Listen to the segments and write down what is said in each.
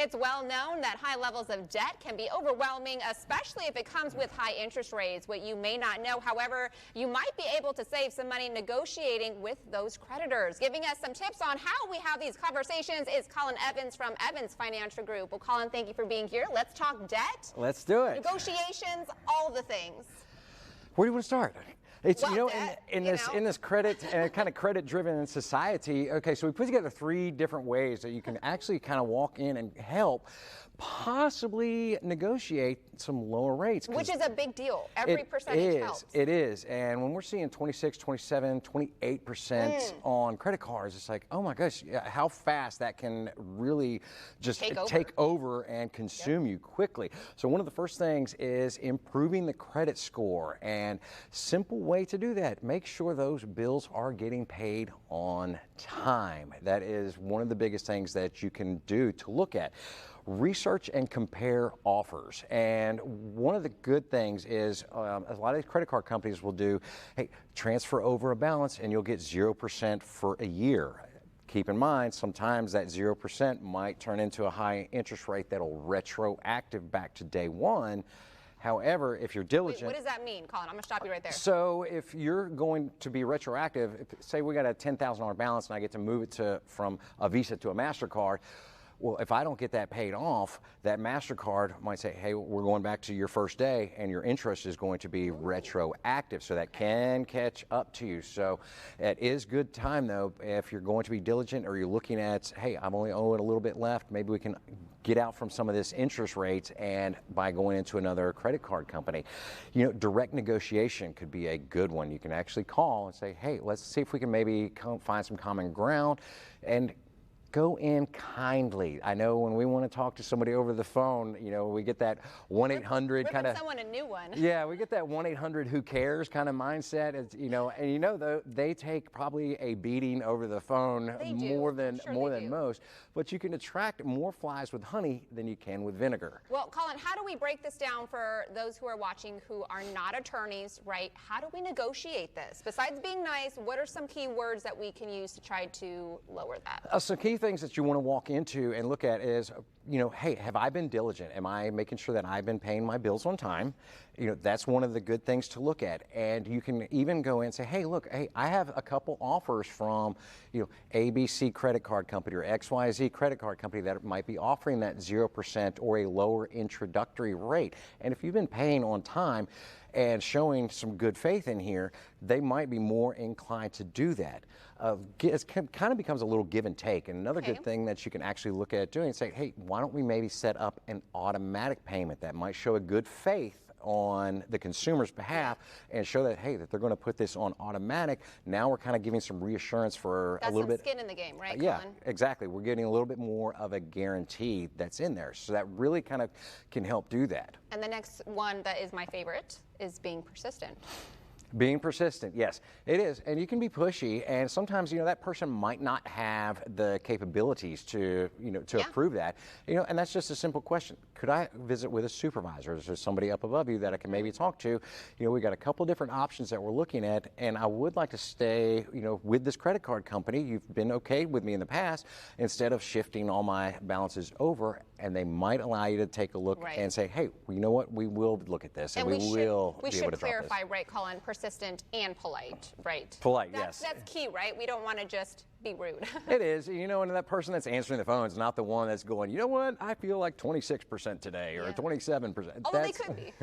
It's well known that high levels of debt can be overwhelming, especially if it comes with high interest rates. What you may not know, however, you might be able to save some money negotiating with those creditors. Giving us some tips on how we have these conversations is Colin Evans from Evans Financial Group. Well, Colin, thank you for being here. Let's talk debt. Let's do it. Negotiations, all the things. Where do you want to start? It's, Well, in this credit kind of credit-driven society. Okay, so we put together 3 different ways that you can actually kind of walk in and help possibly negotiate some lower rates. Which is a big deal. Every percentage helps. It is. And when we're seeing 26, 27, 28% on credit cards, it's like, oh my gosh, how fast that can really just take over and consume you quickly. So one of the first things is improving the credit score. And simple way to do that, make sure those bills are getting paid on time. That is one of the biggest things that you can do to look at. Research and compare offers. And one of the good things is a lot of these credit card companies will do, hey, transfer over a balance and you'll get 0% for a year. Keep in mind, sometimes that 0% might turn into a high interest rate that'll retroactive back to day one. However, if you're diligent... Wait, what does that mean, Colin? I'm going to stop you right there. So if you're going to be retroactive, say we got a $10,000 balance and I get to move it from a Visa to a MasterCard, well, if I don't get that paid off, that MasterCard might say, hey, we're going back to your first day and your interest is going to be retroactive. So that can catch up to you. So it is good time, though, if you're going to be diligent or you're looking at, hey, I'm only owing a little bit left. Maybe we can get out from some of this interest rates and by going into another credit card company. You know, direct negotiation could be a good one. You can actually call and say, hey, let's see if we can maybe find some common ground and go in kindly. I know when we want to talk to somebody over the phone, you know, we get that 1-800 kind of... someone a new one. Yeah, we get that 1-800 who cares kind of mindset. It's, you know, and you know, though, they take probably a beating over the phone more than most, but you can attract more flies with honey than you can with vinegar. Well, Colin, how do we break this down for those who are watching who are not attorneys, right? How do we negotiate this? Besides being nice, what are some key words that we can use to try to lower that? Some key things that you want to walk into and look at is, you know, hey, have I been diligent? Am I making sure that I've been paying my bills on time? You know, that's one of the good things to look at. And you can even go in and say, hey, look, hey, I have a couple offers from, you know, ABC credit card company or XYZ credit card company that might be offering that 0% or a lower introductory rate. And if you've been paying on time and showing some good faith in here, they might be more inclined to do that. It kind of becomes a little give and take. And another good thing that you can actually look at doing is say, hey, why don't we maybe set up an automatic payment that might show a good faith on the consumer's behalf and show that, hey, that they're going to put this on automatic. Now we're kind of giving some reassurance for a little bit. That's some skin in the game, right, Yeah, Colin? exactly. We're getting a little bit more of a guarantee that's in there. So that really kind of can help do that. And the next one that is my favorite is being persistent. Being persistent, yes, it is. And you can be pushy, and sometimes, you know, that person might not have the capabilities to, you know, to approve that. You know, and that's just a simple question. Could I visit with a supervisor? Is there somebody up above you that I can maybe talk to? You know, we got a couple different options that we're looking at, and I would like to stay, you know, with this credit card company. You've been okay with me in the past, instead of shifting all my balances over, and they might allow you to take a look and say, hey, well, you know what, we will look at this, and we will be able to drop this. We should clarify, right, Colin, persistent and polite, right? Polite, yes. That's key, right? We don't want to just be rude. It is, you know, and that person that's answering the phone is not the one that's going, you know what, I feel like 26% today or 27%. Although they could be.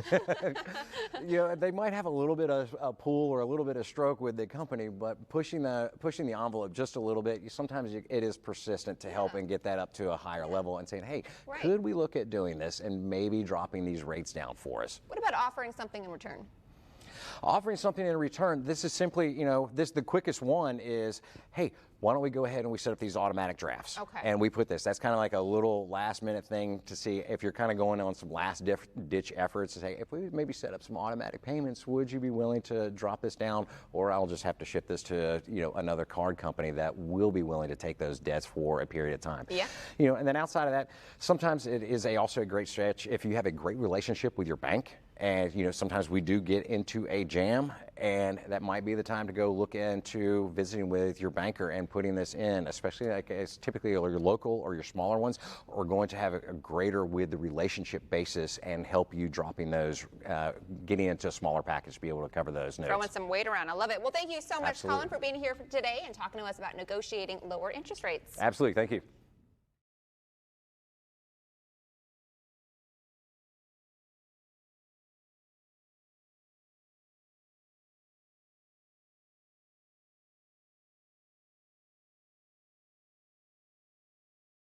You know, they might have a little bit of a pull or a little bit of stroke with the company, but pushing the envelope just a little bit, sometimes it is persistent to help and get that up to a higher level and saying, hey, could we look at doing this and maybe dropping these rates down for us? What about offering something in return? Offering something in return, this is simply, you know, the quickest one is, hey, why don't we go ahead and we set up these automatic drafts? Okay. And we put this. That's kind of like a little last minute thing to see if you're kind of going on some last ditch efforts to say, if we maybe set up some automatic payments, would you be willing to drop this down? Or I'll just have to ship this to, you know, another card company that will be willing to take those debts for a period of time. Yeah. You know, and then outside of that, sometimes it is also a great stretch if you have a great relationship with your bank. And sometimes we do get into a jam, and that might be the time to go look into visiting with your banker and putting this in, especially like it's typically your local or your smaller ones are going to have a greater with the relationship basis and help you dropping those, getting into a smaller package to be able to cover those notes. Throwing some weight around. I love it. Well, thank you so much, Absolutely. Colin, for being here today and talking to us about negotiating lower interest rates. Absolutely. Thank you.